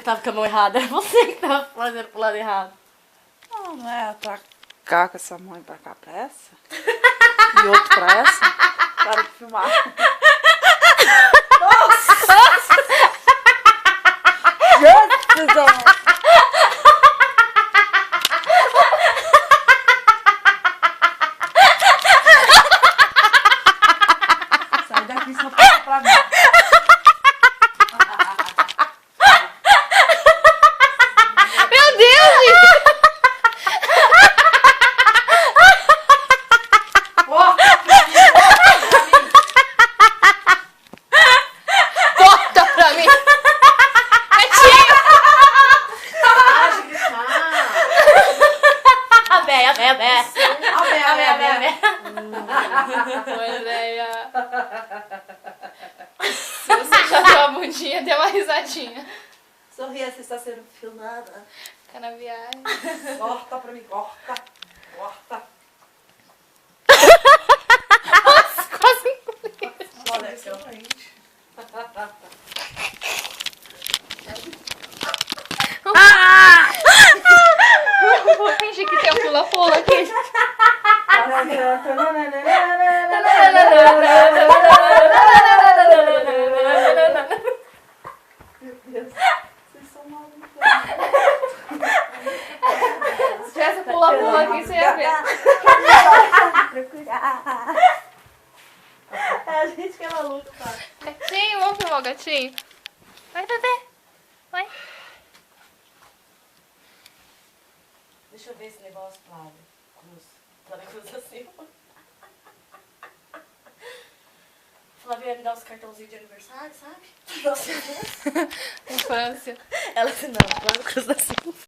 tava com a mão errada. Era você que tava fazendo pro lado errado. Não é atacar com essa mãe pra cá, pra essa? E outro pra essa? Para de filmar. Nossa! Jesus! Sai daqui, só passa pra mim. Meu Deus, gente! Corta pra mim! Gatinho! A véia, a véia, a véia. A véia, a véia, a véia. Andréia. Se você já deu a bundinha, dê uma risadinha. Sorria, você está sendo filmada. Fica na viagem. Corta pra mim, corta. Corta. Quase engoliu. Olha aqui, ó. Vou fingir que tem um pula-pula aqui. Meu Deus, vocês são malucos. Se tivesse pula-pula aqui, você ia ver. É a gente que é maluco, tá? Gatinho, vamos filmar o gatinho? Vai, bebê. Vai. Deixa eu ver esse negócio, Flávia. Flávia Cruz da Silva. Flávia ia me dar os cartãozinhos de aniversário, sabe? Nossa, Infância. ela não, Flávia Cruz da Silva.